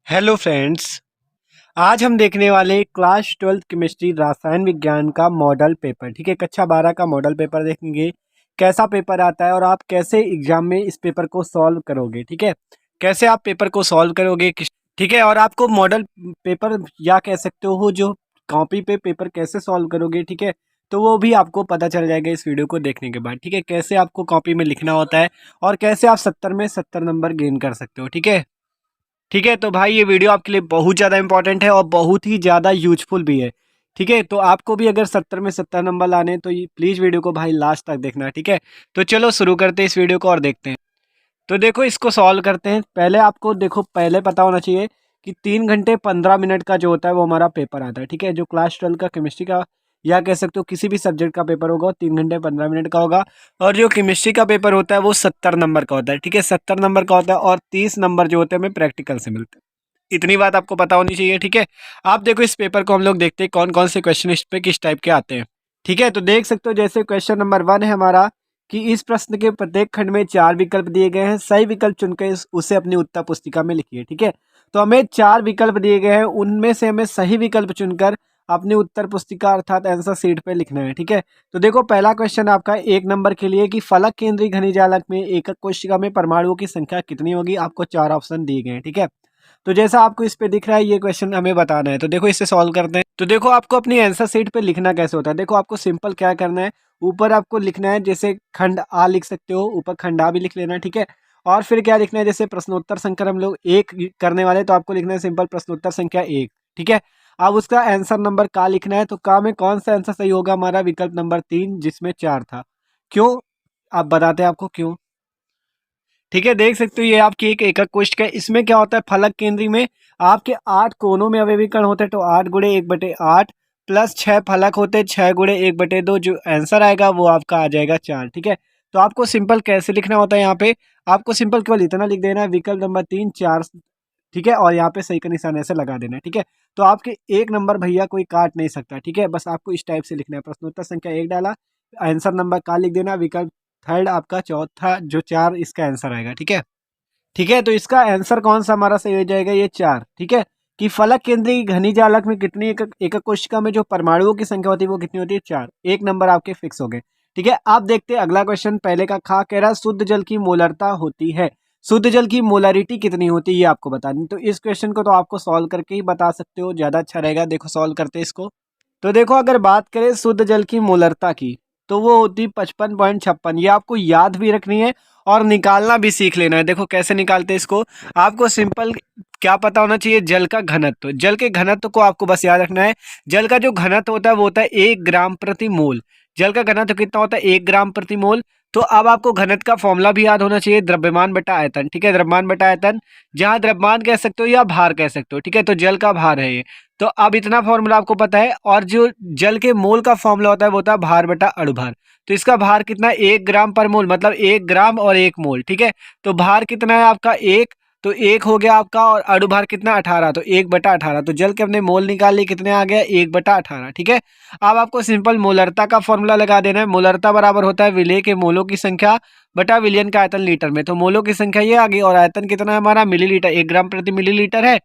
Hello friends. आज हम देखने वाले क्लास 12th केमिस्ट्री रसायन विज्ञान का मॉडल पेपर। ठीक है, कक्षा 12 का मॉडल पेपर देखेंगे कैसा पेपर आता है और आप कैसे एग्जाम में इस पेपर को सॉल्व करोगे। ठीक है, कैसे आप पेपर को सॉल्व करोगे ठीक है, और आपको मॉडल पेपर या कह सकते हो जो कॉपी पे पेपर कैसे सॉल्व करोगे। ठीक है, तो वो भी आपको पता चल जाएगा इस वीडियो को देखने के बाद। ठीक है, कैसे आपको कॉपी में लिखना होता है और कैसे आप 70 में 70 नंबर गेन कर सकते हो। ठीक है, तो भाई ये वीडियो आपके लिए बहुत ज़्यादा इंपॉर्टेंट है और बहुत ही ज़्यादा यूजफुल भी है। ठीक है, तो आपको भी अगर 70 में 70 नंबर लाने हैं तो ये प्लीज़ वीडियो को भाई लास्ट तक देखना। ठीक है, तो चलो शुरू करते हैं इस वीडियो को और देखते हैं। तो देखो इसको सॉल्व करते हैं। पहले आपको देखो पहले पता होना चाहिए कि 3 घंटे 15 मिनट का जो होता है वो हमारा पेपर आता है। ठीक है, जो क्लास 12 का केमिस्ट्री का या कह सकते हो किसी भी सब्जेक्ट का पेपर होगा 3 घंटे 15 मिनट का होगा। और जो केमिस्ट्री का पेपर होता है वो 70 नंबर का होता है। ठीक है, 70 नंबर का होता है और 30 नंबर जो होते हैं हमें प्रैक्टिकल से मिलते हैं। इतनी बात आपको पता होनी चाहिए। ठीक है, आप देखो इस पेपर को हम लोग देखते हैं कौन कौन से क्वेश्चन इस पे किस टाइप के आते हैं। ठीक है, तो देख सकते हो जैसे क्वेश्चन नंबर 1 है हमारा कि इस प्रश्न के प्रत्येक खंड में 4 विकल्प दिए गए हैं, सही विकल्प चुनकर उसे अपनी उत्तर पुस्तिका में लिखिए। ठीक है, तो हमें 4 विकल्प दिए गए हैं, उनमें से हमें सही विकल्प चुनकर अपनी उत्तर पुस्तिका अर्थात आंसर शीट पे लिखना है। ठीक है, तो देखो पहला क्वेश्चन आपका 1 नंबर के लिए कि फलक केंद्रीय घनी जालक में एकक कोशिका में परमाणुओं की संख्या कितनी होगी। आपको 4 ऑप्शन दिए गए हैं। ठीक है, तो जैसा आपको इस पे दिख रहा है ये क्वेश्चन हमें बताना है। तो देखो इसे सॉल्व करते हैं। तो देखो आपको अपनी आंसर शीट पे लिखना कैसे होता है। देखो आपको सिंपल क्या करना है, ऊपर आपको लिखना है जैसे खंड आ लिख सकते हो, ऊपर खंड आ भी लिख लेना है। ठीक है, और फिर क्या लिखना है, जैसे प्रश्नोत्तर संख्या हम लोग 1 करने वाले तो आपको लिखना है सिंपल प्रश्नोत्तर संख्या 1। ठीक है, अब उसका आंसर नंबर का लिखना है। तो का में कौन सा आंसर सही होगा, हमारा विकल्प नंबर 3 जिसमें 4 था। क्यों, आप बताते हैं आपको क्यों। ठीक है, देख सकते हो ये आपकी एक एकक कोष्ठक है। इसमें क्या होता है, फलक केंद्री में आपके 8 कोनों में अवयवी कण होते हैं। तो 8 × 1/8 प्लस 6 फलक होते हैं, 6 × 1/2 जो आंसर आएगा वो आपका आ जाएगा 4। ठीक है, तो आपको सिंपल कैसे लिखना होता है, यहाँ पे आपको सिंपल केवल इतना लिख देना है विकल्प नंबर 3 4। ठीक है, और यहाँ पे सही का निशान ऐसे लगा देना है। ठीक है, तो आपके 1 नंबर भैया कोई काट नहीं सकता। ठीक है, बस आपको इस टाइप से लिखना है, प्रश्नोत्तर संख्या 1 डाला, आंसर नंबर का लिख देना, विकल्प थर्ड आपका चौथा जो 4 इसका आंसर आएगा। ठीक है, तो इसका आंसर कौन सा हमारा सही हो जाएगा, ये 4। ठीक है, कि फलक केंद्रीय घनी जालक में कितनी एकक एकक कोशिका में जो परमाणुओं की संख्या होती है वो कितनी होती है, 4। 1 नंबर आपके फिक्स हो गए। ठीक है, आप देखते हैं अगला क्वेश्चन। पहले का खा कह रहा शुद्ध जल की मोलरता होती है, शुद्ध जल की मोलारिटी कितनी होती है ये आपको बतानी। तो इस क्वेश्चन को तो आपको सॉल्व करके ही बता सकते हो, ज्यादा अच्छा रहेगा। देखो सॉल्व करते हैं इसको। तो देखो अगर बात करें शुद्ध जल की मोलरता की तो वो होती 55.56। ये आपको याद भी रखनी है और निकालना भी सीख लेना है। देखो कैसे निकालते हैं इसको, आपको सिंपल क्या पता होना चाहिए, जल का घनत्व। जल के घनत्व को आपको बस याद रखना है। जल का जो घनत्व होता है वो होता है 1 ग्राम प्रति मोल। जल का घनत्व कितना होता है, 1 ग्राम प्रति मोल। तो अब आपको घनत्व का फॉर्मूला भी याद होना चाहिए, द्रव्यमान बटा आयतन। ठीक है, द्रव्यमान बटा आयतन, जहां द्रव्यमान कह सकते हो या भार कह सकते हो। ठीक है, तो जल का भार है ये। तो अब इतना फॉर्मूला आपको पता है, और जो जल के मोल का फॉर्मूला होता है वो होता है भार बटा अणुभार। तो इसका भार कितना है, 1 ग्राम पर मोल, मतलब 1 ग्राम और 1 मोल। ठीक है, तो भार कितना है आपका 1, तो 1 हो गया आपका, और अणुभार कितना 18, तो 1/18। तो जल के अपने मोल निकाल लिए, कितने आ गया 1/18। ठीक है, अब आपको सिंपल मोलरता का फॉर्मूला लगा देना है। मोलरता बराबर होता है विलेय के मोलों की संख्या बटा विलयन का आयतन लीटर में। तो मोलों की संख्या ये आ गई और आयतन कितना है हमारा मिलीलीटर, 1 ग्राम प्रति मिलीलीटर है।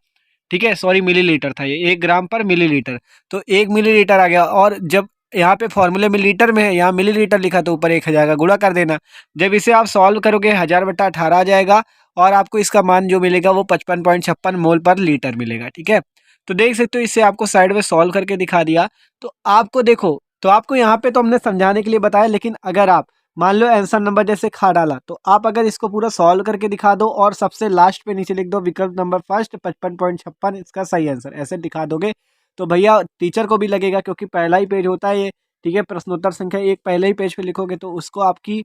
ठीक है, सॉरी मिलीलीटर था ये, 1 ग्राम पर मिलीलीटर। तो 1 मिलीलीटर आ गया, और जब यहाँ पे फॉर्मूले में लीटर में है, यहाँ मिलीलीटर लिखा तो ऊपर 1000 का गुणा कर देना। जब इसे आप सॉल्व करोगे 1000/18 आ जाएगा, और आपको इसका मान जो मिलेगा वो 55.56 मोल पर लीटर मिलेगा। ठीक है, तो देख सकते हो इससे आपको साइड में सॉल्व करके दिखा दिया। तो आपको देखो, तो आपको यहाँ पे तो हमने समझाने के लिए बताया, लेकिन अगर आप मान लो आंसर नंबर जैसे खा डाला, तो आप अगर इसको पूरा सॉल्व करके दिखा दो और सबसे लास्ट पे नीचे लिख दो विकल्प नंबर फर्स्ट 55.56 इसका सही आंसर, ऐसे दिखा दोगे तो भैया टीचर को भी लगेगा, क्योंकि पहला ही पेज होता है ये। ठीक है, प्रश्नोत्तर संख्या 1 पहले ही पेज पे लिखोगे तो उसको आपकी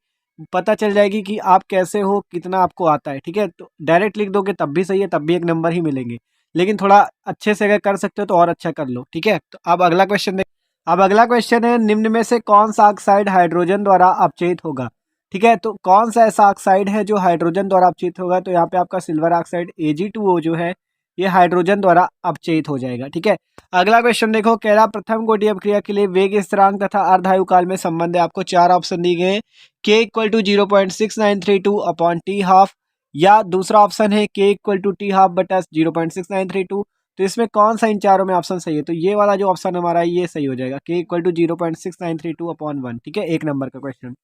पता चल जाएगी कि आप कैसे हो, कितना आपको आता है। ठीक है, तो डायरेक्ट लिख दोगे तब भी सही है, तब भी 1 नंबर ही मिलेंगे, लेकिन थोड़ा अच्छे से अगर कर सकते हो तो और अच्छा कर लो। ठीक है, तो अब अगला क्वेश्चन अब अगला क्वेश्चन है, निम्न में से कौन सा ऑक्साइड हाइड्रोजन द्वारा अपचयित होगा। ठीक है, तो कौन सा ऐसा ऑक्साइड है जो हाइड्रोजन द्वारा अपचयित होगा। तो यहाँ पे आपका सिल्वर ऑक्साइड Ag2O जो है ये हाइड्रोजन द्वारा अपचयित हो जाएगा। ठीक है, अगला क्वेश्चन देखो, कह रहा प्रथम कोटि अपक्रिया के लिए वेग स्थिरांक तथा अर्धायु काल में संबंध है। आपको 4 ऑप्शन दिए गए हैं, k = 0.6932/t हाफ, या दूसरा ऑप्शन है K equal to t half बटा 0.6932। तो इसमें कौन सा इन चारों में ऑप्शन सही है? तो ये वाला जो ऑप्शन हमारा है ये सही हो जाएगा, K इक्वल टू 0.6932/1। ठीक है, 1 नंबर का क्वेश्चन।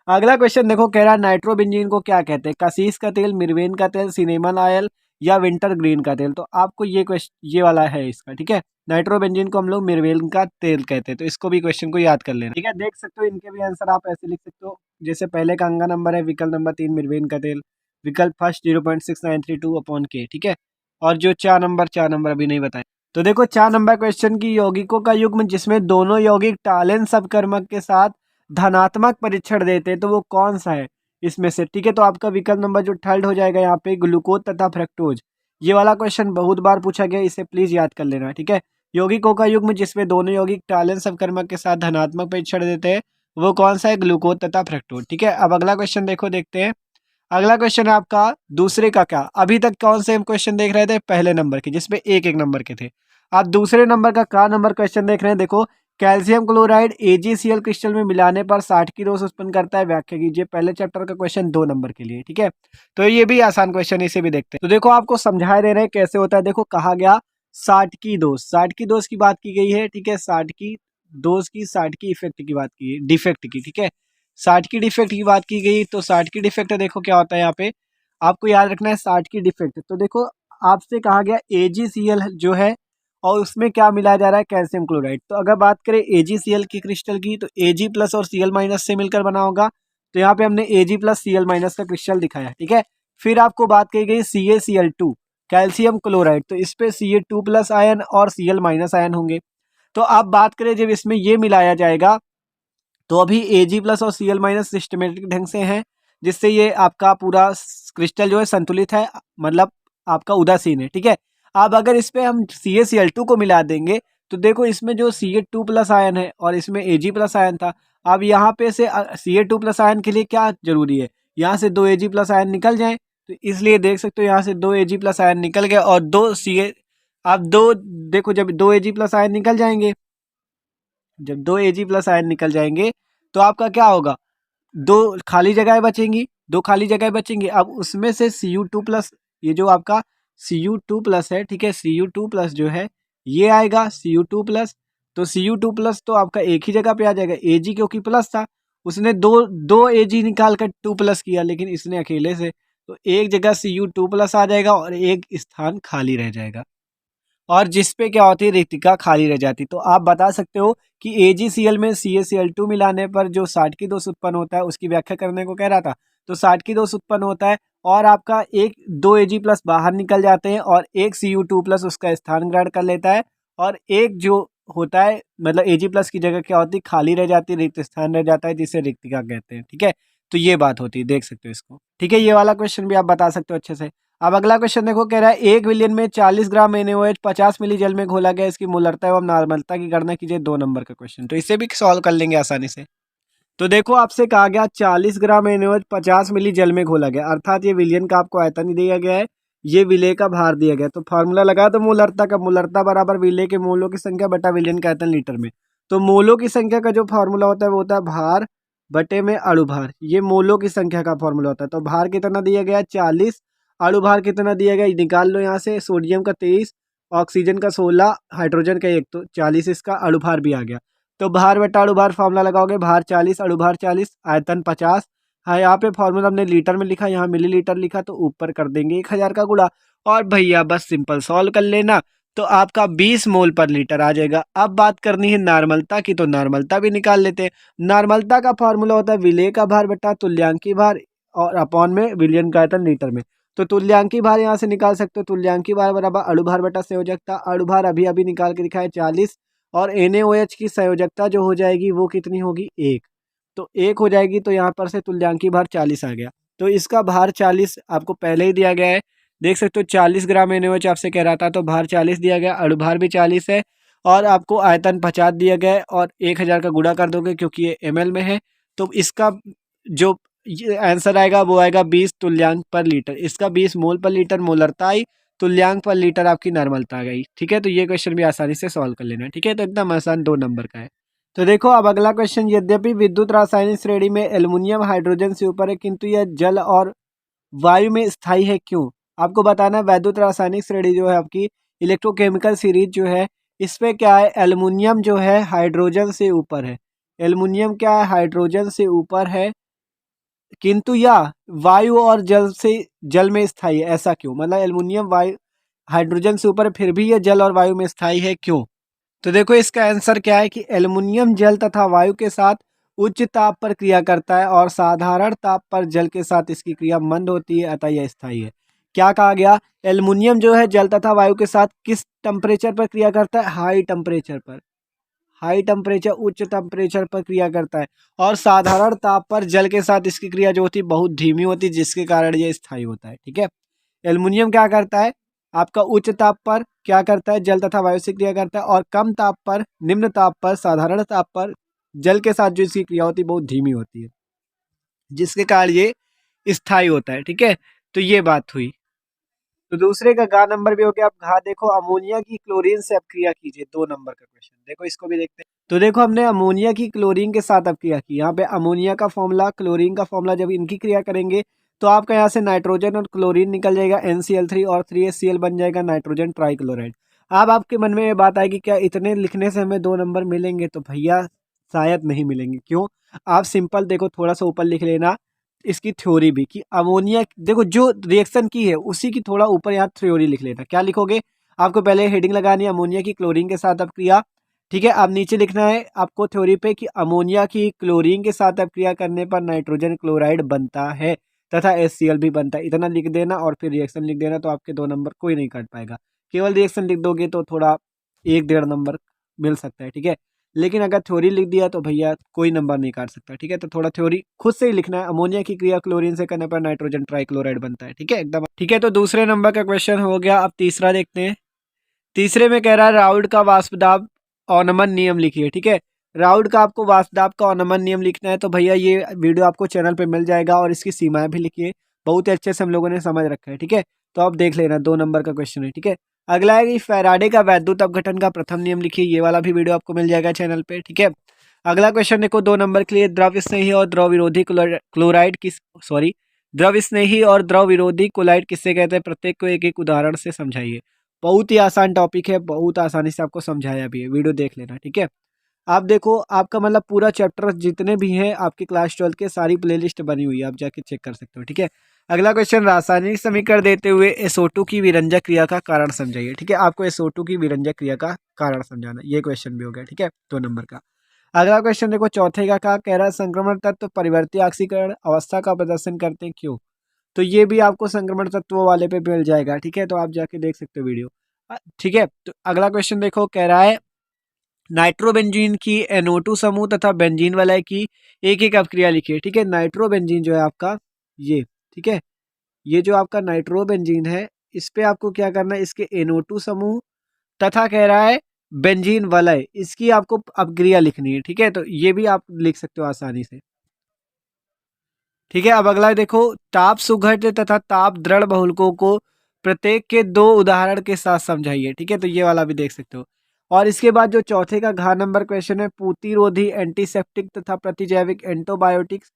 अगला क्वेश्चन देखो, कह रहा है नाइट्रोबेंजीन को क्या कहते हैं? कसीस का तेल, मिर्वेन का तेल, सिनेमन ऑयल या विंटर ग्रीन का तेल? तो आपको ये क्वेश्चन ये वाला है इसका। ठीक है, नाइट्रोबेंजीन को हम लोग मिर्वेन का तेल कहते हैं, तो इसको भी क्वेश्चन को याद कर लेना। ठीक है, देख सकते हो इनके भी आंसर आप ऐसे लिख सकते हो, जैसे पहले का अंगा नंबर है विकल्प नंबर 3 मिर्वेन का तेल, विकल्प फर्स्ट 0.6932/K। ठीक है, और जो 4 नंबर अभी नहीं बताए। तो देखो 4 नंबर क्वेश्चन की यौगिकों का युग्म जिसमें दोनों यौगिक टालेन सबकर्मक के साथ धनात्मक परीक्षण देते हैं, तो वो कौन सा है इसमें से? ठीक है, तो आपका विकल्प नंबर जो थर्ड हो जाएगा यहाँ पे, ग्लूकोज तथा फ्रक्टोज। ये वाला क्वेश्चन बहुत बार पूछा गया, इसे प्लीज याद कर लेना। ठीक है, यौगिकों का युग्म जिसमें दोनों यौगिक टालेन सबकर्मक के साथ धनात्मक परीक्षण देते हैं, वो कौन सा है? ग्लूकोज तथा फ्रक्टोज। ठीक है, अब अगला क्वेश्चन देखो, देखते हैं। अगला क्वेश्चन है आपका दूसरे का क्या। अभी तक कौन से हम क्वेश्चन देख रहे थे? पहले नंबर के, जिसमें एक एक नंबर के थे। आप दूसरे नंबर का नंबर क्वेश्चन देख रहे हैं। देखो, कैल्शियम क्लोराइड AgCl क्रिस्टल में मिलाने पर 60 की दोष उत्पन्न करता है, व्याख्या कीजिए। पहले चैप्टर का क्वेश्चन 2 नंबर के लिए। ठीक है, तो ये भी आसान क्वेश्चन, इसे भी देखते हैं। तो देखो आपको समझा दे रहे हैं कैसे होता है। देखो, कहा गया 60 की दोष की बात की गई है। ठीक है, 60 की इफेक्ट की बात की, डिफेक्ट की। ठीक है, 60 की डिफेक्ट की बात की गई, तो 60 की डिफेक्ट देखो क्या होता है यहाँ पे, आपको याद रखना है 60 की डिफेक्ट। तो देखो आपसे कहा गया AgCl जो है, और उसमें क्या मिलाया जा रहा है? Calcium chloride. तो अगर बात करें AgCl की क्रिस्टल की, तो Ag प्लस और Cl माइनस से मिलकर बना होगा। तो यहाँ पे हमने Ag प्लस Cl माइनस का क्रिस्टल दिखाया। ठीक है, फिर आपको बात कही गई CaCl2 कैल्शियम क्लोराइड, तो इस पे Ca2 प्लस आयन और Cl माइनस आयन होंगे। तो आप बात करें जब इसमें ये मिलाया जाएगा, तो अभी Ag प्लस और Cl माइनस सिस्टमेटिक ढंग से हैं, जिससे ये आपका पूरा क्रिस्टल जो है संतुलित है, मतलब आपका उदासीन है। ठीक है, अब अगर इस पे हम CaCl2 को मिला देंगे, तो देखो इसमें जो Ca2 प्लस आयन है और इसमें Ag प्लस आयन था, अब यहाँ पे से Ca2 प्लस आयन के लिए क्या जरूरी है? यहाँ से 2 Ag प्लस आयन निकल जाए, तो इसलिए देख सकते हो यहाँ से 2 Ag प्लस आयन निकल गए, और 2 Ca, अब दो, देखो जब 2 Ag प्लस आयन निकल जाएंगे, जब 2 Ag प्लस आयन निकल जाएंगे, तो आपका क्या होगा? 2 खाली जगह बचेंगी। अब उसमें से Cu2 प्लस, ये जो आपका Cu2 प्लस है, ठीक है, Cu2 प्लस जो है ये आएगा Cu2 प्लस। तो Cu2 प्लस तो आपका एक ही जगह पे आ जाएगा, Ag क्योंकि प्लस था, उसने दो दो Ag निकाल कर 2 प्लस किया, लेकिन इसने अकेले से, तो एक जगह Cu2 प्लस आ जाएगा और एक स्थान खाली रह जाएगा, और जिस पे क्या होती है? रिक्तिका खाली रह जाती। तो आप बता सकते हो कि AgCl में CaCl2 मिलाने पर जो 60 की दोष उत्पन्न होता है, उसकी व्याख्या करने को कह रहा था। तो 60 की दोष उत्पन्न होता है, और आपका एक 2 Ag प्लस बाहर निकल जाते हैं, और एक Cu2 प्लस उसका स्थान ग्रहण कर लेता है, और एक जो होता है, मतलब Ag प्लस की जगह क्या होती है? खाली रह जाती है, रिक्त स्थान रह जाता है, जिसे रिक्तिका कहते हैं। ठीक है, तो ये बात होती है, देख सकते हो इसको। ठीक है, ये वाला क्वेश्चन भी आप बता सकते हो अच्छे से। अब अगला क्वेश्चन देखो, कह रहा है 1 विलियन में 40 ग्राम NaOH 50 मिली जल में घोला गया, इसकी मोलरता एवं नॉर्मलता की गणना कीजिए। 2 नंबर का क्वेश्चन, तो इसे भी सॉल्व कर लेंगे आसानी से। तो देखो आपसे कहा गया 40 ग्राम NaOH 50 मिली जल में घोला गया, अर्थात ये विलियन का आपको आयतन ही दिया गया है, ये विलेय का भार दिया गया। तो फार्मूला लगा दो मोलरता का, मोलरता बराबर विलेय के मोलों की संख्या बटा विलियन का आयतन लीटर में। तो मोलों की संख्या का जो फार्मूला होता है वो होता है भार बटे में अणुभार, ये मोलों की संख्या का फॉर्मूला होता है। तो भार कितना दिया गया? 40, अणुभार कितना दिया गया निकाल लो यहाँ से, सोडियम का 23, ऑक्सीजन का 16, हाइड्रोजन का 1, तो 40 इसका अणुभार भी आ गया। तो भार बटा अणुभार फॉर्मूला लगाओगे, भार 40 अणुभार 40 आयतन 50। हाँ, यहाँ पे फॉर्मूला हमने लीटर में लिखा, यहाँ मिलीलीटर लिखा, तो ऊपर कर देंगे 1000 का गुणा, और भैया बस सिंपल सॉल्व कर लेना, तो आपका 20 मोल पर लीटर आ जाएगा। अब बात करनी है नॉर्मलता की, तो नॉर्मलता भी निकाल लेते हैं। नॉर्मलता का फॉर्मूला होता है विलेय का भार बटा तुल्यांकी भार, और अपॉन में विलियन का आयतन लीटर में। तो तुल्यांकी भार यहाँ से निकाल सकते हो, तुल्यांकी भार बराबर अणुभार बटा संयोजकता, अणुभार अभी अभी निकाल के दिखाया 40, और NaOH की संयोजकता जो हो जाएगी वो कितनी होगी? 1, तो 1 हो जाएगी, तो यहाँ पर से तुल्यांकी भार 40 आ गया। तो इसका भार 40 आपको पहले ही दिया गया है, देख सकते हो 40 ग्राम NaOH आपसे कह रहा था, तो भार 40 दिया गया, अणुभार भी 40 है, और आपको आयतन 50 दिया गया है, और 1000 का गुणा कर दोगे क्योंकि ये ml में है, तो इसका जो ये आंसर आएगा वो आएगा 20 तुल्यांक पर लीटर। इसका 20 मोल पर लीटर मोलरता आई, तुल्यांक पर लीटर आपकी नॉर्मलता आ गई। ठीक है, तो ये क्वेश्चन भी आसानी से सॉल्व कर लेना। ठीक है, तो एकदम आसान 2 नंबर का है। तो देखो अब अगला क्वेश्चन, यद्यपि विद्युत रासायनिक श्रेणी में एल्युमिनियम हाइड्रोजन से ऊपर है, किंतु यह जल और वायु में स्थायी है क्यों? आपको बताना है वैद्युत रासायनिक श्रेणी जो है आपकी इलेक्ट्रोकेमिकल सीरीज जो है, इसमें क्या है, एल्युमिनियम जो है हाइड्रोजन से ऊपर है। एल्युमिनियम क्या है, हाइड्रोजन से ऊपर है, किंतु यह वायु और जल में स्थायी है। ऐसा क्यों? मतलब एल्युमिनियम वायु हाइड्रोजन से ऊपर है, फिर भी यह जल और वायु में स्थायी है क्यों? तो देखो इसका आंसर क्या है कि एल्युमिनियम जल तथा वायु के साथ उच्च ताप पर क्रिया करता है और साधारण ताप पर जल के साथ इसकी क्रिया मंद होती है, अतः यह स्थायी है। क्या कहा गया? एल्युमिनियम जो है जल तथा वायु के साथ किस टेम्परेचर पर क्रिया करता है? हाई टेम्परेचर पर। हाई टेम्परेचर, उच्च टेम्परेचर पर क्रिया करता है और साधारण ताप पर जल के साथ इसकी क्रिया जो होती है बहुत धीमी होती है, जिसके कारण ये स्थायी होता है। ठीक है, एल्युमिनियम क्या करता है, आपका उच्च ताप पर क्या करता है, जल तथा वायु से क्रिया करता है, और कम ताप पर, निम्न ताप पर, साधारण ताप पर जल के साथ जो इसकी क्रिया होती है बहुत धीमी होती है, जिसके कारण ये स्थायी होता है। ठीक है, तो ये बात हुई। तो दूसरे का गा नंबर भी हो गया। आप घा देखो, अमोनिया की क्लोरीन से अपक्रिया कीजिए, 2 नंबर का क्वेश्चन। देखो इसको भी देखते हैं। तो देखो हमने अमोनिया की क्लोरीन के साथ अपक्रिया की। यहाँ पे अमोनिया का फॉर्मूला, क्लोरीन का फॉर्मूला, जब इनकी क्रिया करेंगे तो आपका यहाँ से नाइट्रोजन और क्लोरीन निकल जाएगा, NCl3 और 3HCl बन जाएगा नाइट्रोजन ट्राइक्लोराइड। अब आपके मन में ये बात आएगी क्या इतने लिखने से हमें 2 नंबर मिलेंगे? तो भैया शायद नहीं मिलेंगे। क्यों? आप सिंपल देखो, थोड़ा सा ऊपर लिख लेना इसकी थ्योरी भी, कि अमोनिया देखो जो रिएक्शन की है उसी की थोड़ा ऊपर यहाँ थ्योरी लिख लेना। क्या लिखोगे? आपको पहले हेडिंग लगानी है अमोनिया की क्लोरीन के साथ अपक्रिया। ठीक है, अब नीचे लिखना है आपको थ्योरी पे कि अमोनिया की क्लोरीन के साथ अपक्रिया करने पर नाइट्रोजन क्लोराइड बनता है तथा HCl भी बनता है। इतना लिख देना और फिर रिएक्शन लिख देना, तो आपके 2 नंबर कोई नहीं काट पाएगा। केवल रिएक्शन लिख दोगे तो थोड़ा 1-1.5 नंबर मिल सकता है। ठीक है, लेकिन अगर थ्योरी लिख दिया तो भैया कोई नंबर नहीं काट सकता। ठीक है, तो थोड़ा थ्योरी खुद से ही लिखना है। अमोनिया की क्रिया क्लोरीन से करने पर नाइट्रोजन ट्राइक्लोराइड बनता है। ठीक है, एकदम ठीक है। तो दूसरे नंबर का क्वेश्चन हो गया। अब तीसरा देखते हैं। तीसरे में कह रहा है राउड का वाष्पदाब अवनमन नियम लिखिए। ठीक है, राउड का आपको वाष्पदाब का अवनमन नियम लिखना है। तो भैया ये वीडियो आपको चैनल पे मिल जाएगा और इसकी सीमाएं भी लिखिए, बहुत ही अच्छे से हम लोगों ने समझ रखा है। ठीक है, तो आप देख लेना, 2 नंबर का क्वेश्चन है। ठीक है, अगला है कि फैराडे का वैद्युत अपघटन का प्रथम नियम लिखिए। ये वाला भी वीडियो आपको मिल जाएगा चैनल पे। ठीक है, अगला क्वेश्चन देखो, 2 नंबर के लिए द्रव स्नेही और द्रव विरोधी क्लोराइड किस सॉरी द्रव स्नेही और द्रव विरोधी क्लोराइड किससे कहते हैं? प्रत्येक को एक एक उदाहरण से समझाइए। बहुत ही आसान टॉपिक है, बहुत आसानी से आपको समझाया भी है, वीडियो देख लेना। ठीक है, आप देखो आपका मतलब पूरा चैप्टर जितने भी हैं आपकी क्लास 12 के सारी प्लेलिस्ट बनी हुई है, आप जाके चेक कर सकते हो। ठीक है, अगला क्वेश्चन, रासायनिक समीकरण देते हुए SO2 की विरंजक क्रिया का कारण समझाइए। ठीक है, आपको SO2 की विरंजक क्रिया का कारण समझाना, ये क्वेश्चन भी हो गया। ठीक है, 2 नंबर का। अगला क्वेश्चन देखो, चौथे का कह रहा है संक्रमण तत्व परिवर्ती ऑक्सीकरण अवस्था का प्रदर्शन करते हैं क्यों? तो ये भी आपको संक्रमण तत्वों वाले पे मिल जाएगा। ठीक है, तो आप जाके देख सकते हो वीडियो। ठीक है, तो अगला क्वेश्चन देखो, कह रहा है नाइट्रोबेंजीन की NO2 समूह तथा बेंजीन वाला की एक एक अपक्रिया लिखिए। ठीक है, नाइट्रोबेंजीन जो है आपका ये, ठीक है, ये जो आपका नाइट्रोबेंजीन है, इस पे आपको क्या करना है, इसके NO2 समूह तथा कह रहा है बेंजीन वलय, इसकी आपको अपक्रिया लिखनी है। ठीक है, तो ये भी आप लिख सकते हो आसानी से। ठीक है, अब अगला देखो, ताप सुघट तथा ताप दृढ़ बहुलकों को प्रत्येक के 2 उदाहरण के साथ समझाइए। ठीक है, तो ये वाला भी देख सकते हो। और इसके बाद जो चौथे का घ नंबर क्वेश्चन है, पूतिरोधी एंटीसेप्टिक तथा प्रतिजैविक एंटीबायोटिक्स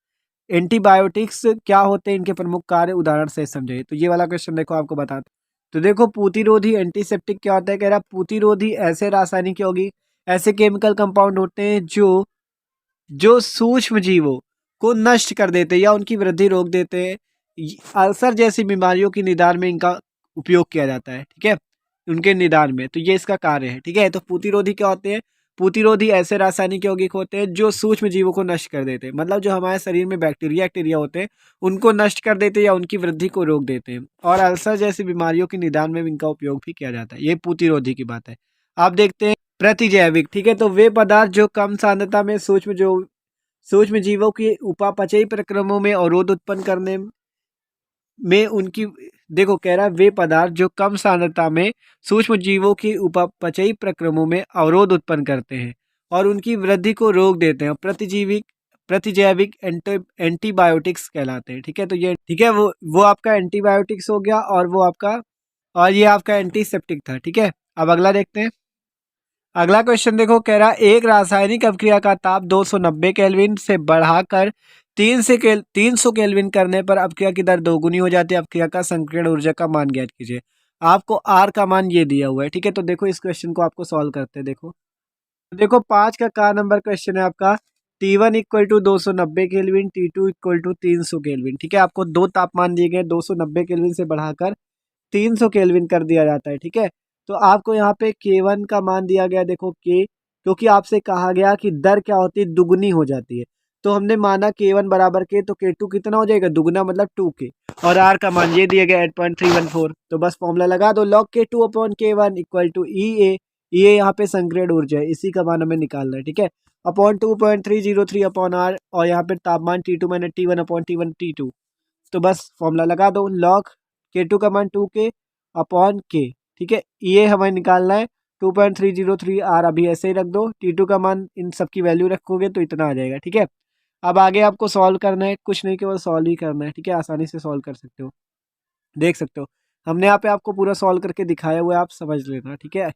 एंटीबायोटिक्स क्या होते हैं, इनके प्रमुख कार्य उदाहरण से समझाइए। तो ये वाला क्वेश्चन देखो आपको बताते। तो देखो पूतिरोधी एंटीसेप्टिक क्या होता है, कह रहा पूतिरोधी ऐसे रासायनिक यौगिक, ऐसे केमिकल कंपाउंड होते हैं जो जो सूक्ष्म जीवों को नष्ट कर देते हैं या उनकी वृद्धि रोक देते हैं। अल्सर जैसी बीमारियों की निदान में इनका उपयोग किया जाता है। ठीक है, उनके निदान में, तो ये इसका कार्य है। ठीक है, तो पूतिरोधी क्या होते हैं? पूतिरोधी ऐसे रासायनिक यौगिक होते हैं जो सूक्ष्म जीवों को नष्ट कर देते हैं, मतलब जो हमारे शरीर में बैक्टीरिया होते हैं उनको नष्ट कर देते हैं या उनकी वृद्धि को रोक देते हैं। और अल्सर जैसी बीमारियों के निदान में इनका उपयोग भी किया जाता है। ये पूतिरोधी की बात है। आप देखते हैं प्रतिजैविक। ठीक है, तो वे पदार्थ जो कम सांद्रता में सूक्ष्म जीवों की उपापचयी प्रक्रमों में अवरोध उत्पन्न करने में उनकी, देखो कह रहा है वे पदार्थ जो कम सांद्रता में सूक्ष्म जीवों की उपापचयी प्रक्रमों में अवरोध उत्पन्न करते हैं और उनकी वृद्धि को रोक देते हैं, प्रतिजैविक एंटीबायोटिक्स कहलाते हैं। ठीक है, तो ये ठीक है, वो आपका एंटीबायोटिक्स हो गया और वो आपका, और ये आपका एंटीसेप्टिक था। ठीक है, अब अगला देखते हैं। अगला क्वेश्चन देखो, कह रहा है एक रासायनिक अभिक्रिया का ताप 290 केल्विन से बढ़ाकर 300 केल्विन करने पर अपक्रिया की दर दोगुनी हो जाती है। अपक्रिया का संकीर्ण ऊर्जा का मान ज्ञात कीजिए। आपको आर का मान ये दिया हुआ है, ठीक है। तो देखो इस क्वेश्चन को आपको सॉल्व करते हैं। देखो 5 का नंबर क्वेश्चन है आपका। T1 equal to 290 kelvin, T2 equal to 300 kelvin, ठीक है। आपको दो तापमान दिए गए, 290 केल्विन से बढ़ाकर 300 केल्विन कर दिया जाता है, ठीक है। तो आपको यहाँ पे K1 का मान दिया गया, देखो K, क्योंकि आपसे कहा गया कि दर क्या होती है, दुगुनी हो जाती है। तो हमने माना K1 बराबर K, तो K2 कितना हो जाएगा, दुगुना मतलब 2K। और R का मान ये दिया गया 8.314। तो बस फॉर्मूला लगा दो, log K2 upon K1 equal to EA। ये यहाँ पे संक्रिय ऊर्जा है, इसी का मान हमें निकालना है, ठीक है। अपॉन 2.303 अपॉन R, और यहाँ पे तापमान T2 मैंने T1 अपॉन T1 T2। तो बस फॉर्मूला लगा दो, log K2 का मान 2K अपॉन K, ठीक है। ये हमें निकालना है 2.303 R, अभी ऐसे ही रख दो। T2 का मान इन सब की वैल्यू रखोगे तो इतना आ जाएगा, ठीक है। अब आगे आपको सॉल्व करना है, कुछ नहीं केवल सॉल्व ही करना है, ठीक है। आसानी से सॉल्व कर सकते हो, देख सकते हो। हमने यहाँ पे आपको पूरा सॉल्व करके दिखाया हुआ है, आप समझ लेना, ठीक है।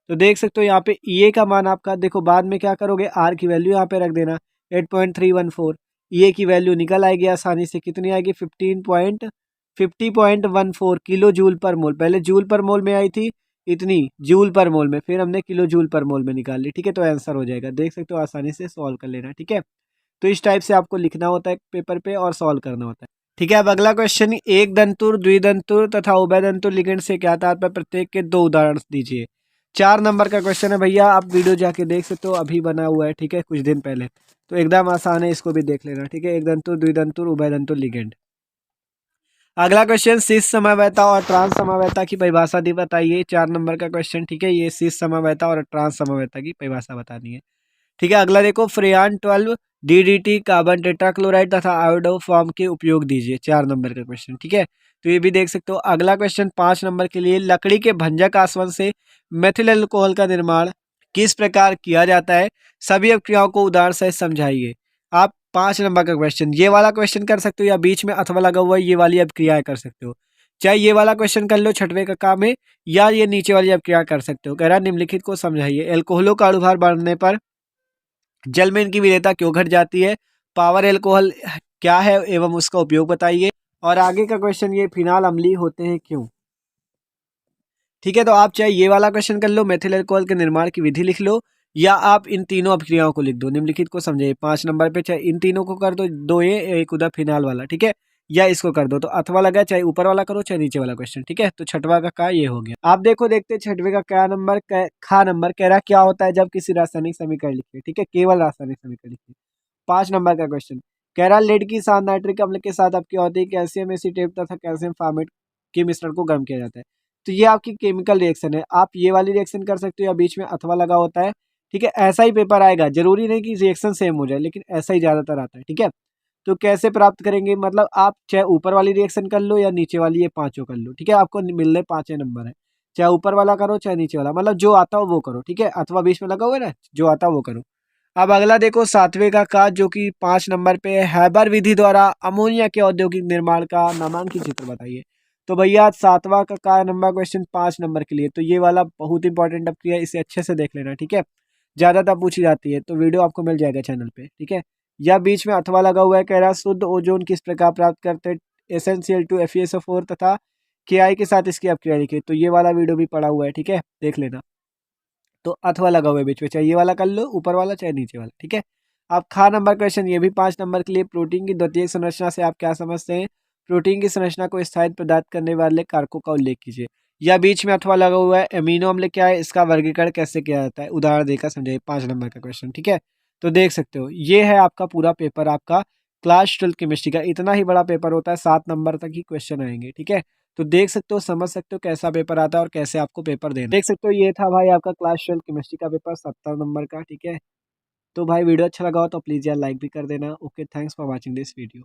तो देख सकते हो यहाँ पे EA का मान आपका, देखो बाद में क्या करोगे, R की वैल्यू यहाँ पे रख देना 8.314। EA की वैल्यू निकल आएगी आसानी से, कितनी आएगी, 50.14 किलो जूल पर मोल। पहले जूल पर मोल में आई थी, इतनी जूल पर मोल में, फिर हमने किलो जूल पर मोल में निकाल ली, ठीक है। तो आंसर हो जाएगा, देख सकते हो, आसानी से सॉल्व कर लेना, ठीक है। तो इस टाइप से आपको लिखना होता है पेपर पे और सॉल्व करना होता है, ठीक है। अब अगला क्वेश्चन, एक दंतुर, द्विदंतुर तथा उभय दंतुर लिगेंड से क्या तात्पर्य, प्रत्येक के दो उदाहरण दीजिए। 4 नंबर का क्वेश्चन है भैया, आप वीडियो जाके देख सकते हो, अभी बना हुआ है, ठीक है, कुछ दिन पहले। तो एकदम आसान है, इसको भी देख लेना, ठीक है। एक दंतुर, द्विदंतुर, उभय दंतुर लिगेंड। अगला क्वेश्चन, शीर्ष समवायता और ट्रांस समवायता की परिभाषा दी बताइए। 4 नंबर का क्वेश्चन, ठीक है। ये शीर्ष समवायता और ट्रांस समवायता की परिभाषा बतानी है, ठीक है। अगला देखो, फ्रेयान 12 DDT कार्बन टेट्राक्लोराइड तथा आयोडो फॉर्म के उपयोग दीजिए। 4 नंबर का क्वेश्चन, ठीक है। तो ये भी देख सकते हो। अगला क्वेश्चन 5 नंबर के लिए, लकड़ी के भंजक आसवन से मेथिल अल्कोहल का निर्माण किस प्रकार किया जाता है, सभी अपक्रियाओं को उदाहरण सहित समझाइए। आप 5 नंबर का क्वेश्चन, ये वाला क्वेश्चन कर सकते हो, या बीच में अथवा लगा हुआ है, ये वाली अपक्रियाएं कर सकते हो। चाहे ये वाला क्वेश्चन कर लो छठवें का काम है, या ये नीचे वाली अपक्रिया कर सकते हो। कह रहा निम्नलिखित को समझाइए। एल्कोहलों का अणुभार बढ़ने पर जल में इनकी विलेयता क्यों घट जाती है, पावर एल्कोहल क्या है एवं उसका उपयोग बताइए। और आगे का क्वेश्चन, ये फिनाल अम्लीय होते हैं क्यों, ठीक है। तो आप चाहे ये वाला क्वेश्चन कर लो, मेथिल अल्कोहल के निर्माण की विधि लिख लो, या आप इन तीनों अपक्रियाओं को लिख दो। निम्नलिखित को समझिए 5 नंबर पे, चाहे इन तीनों को कर दो, दो ये एक उधर फिनाल वाला, ठीक है, या इसको कर दो। तो अथवा लगा, चाहे ऊपर वाला करो चाहे नीचे वाला क्वेश्चन, ठीक है। तो छठवा का ये हो गया। आप देखो, देखते छठवे का क्या नंबर, खा नंबर कह रहा क्या होता है जब किसी रासायनिक समीकरण लिखिए, ठीक है, केवल रासायनिक समीकरण लिखिए। 5 नंबर का क्वेश्चन कह रहा, लेड की साथ नाइट्रिक अम्ल के साथ अब क्या होती है, कैल्शियम एसीटेट तथा कैल्शियम फॉर्मेट के मिश्रण को गर्म किया जाता है। तो ये आपकी केमिकल रिएक्शन है, आप ये वाली रिएक्शन कर सकते हो, या बीच में अथवा लगा होता है, ठीक है। ऐसा ही पेपर आएगा, जरूरी नहीं कि रिएक्शन सेम हो जाए, लेकिन ऐसा ही ज्यादातर आता है, ठीक है। तो कैसे प्राप्त करेंगे, मतलब आप चाहे ऊपर वाली रिएक्शन कर लो या नीचे वाली, ये पांचों कर लो, ठीक है। आपको मिलने 5 नंबर है, चाहे ऊपर वाला करो चाहे नीचे वाला, मतलब जो आता हो वो करो, ठीक है। अथवा बीच में लगा हुआ है ना, जो आता हो वो करो। अब अगला देखो 7वें का जो कि 5 नंबर पे है, हैबर विधि द्वारा अमोनिया के औद्योगिक निर्माण का नामांकित चित्र बताइए। तो भैया 7वां का नंबर क्वेश्चन 5 नंबर के लिए, तो ये वाला बहुत इंपॉर्टेंट अब है, इसे अच्छे से देख लेना, ठीक है। ज्यादातर पूछी जाती है, तो वीडियो आपको मिल जाएगा चैनल पे, ठीक है। या बीच में अथवा लगा हुआ है, कह रहा शुद्ध ओजोन किस प्रकार प्राप्त करते, SnCl2 FeSO4 तथा KI के साथ इसकी अपक्रिया लिखिए। तो ये वाला वीडियो भी पड़ा हुआ है, ठीक है, देख लेना। तो अथवा लगा हुआ है बीच में, चाहे ये वाला कर लो ऊपर वाला चाहे नीचे वाला, ठीक है। अब खा नंबर क्वेश्चन, ये भी 5 नंबर के लिए, प्रोटीन की द्वितीयक संरचना से आप क्या समझते हैं, प्रोटीन की संरचना को स्थायित्व प्रदान करने वाले कारकों का उल्लेख कीजिए। या बीच में अथवा लगा हुआ है, अमीनो अम्ल क्या है, इसका वर्गीकरण कैसे किया जाता है, उदाहरण देकर समझाइए। 5 नंबर का क्वेश्चन, ठीक है। तो देख सकते हो, ये है आपका पूरा पेपर, आपका क्लास 12 केमिस्ट्री का। इतना ही बड़ा पेपर होता है, 7 नंबर तक ही क्वेश्चन आएंगे, ठीक है। तो देख सकते हो, समझ सकते हो कैसा पेपर आता है और कैसे आपको पेपर देना, देख सकते हो। ये था भाई आपका क्लास 12 केमिस्ट्री का पेपर 70 नंबर का, ठीक है। तो भाई वीडियो अच्छा लगा हो तो प्लीज़ यार लाइक भी कर देना। Okay, thanks for watching this video.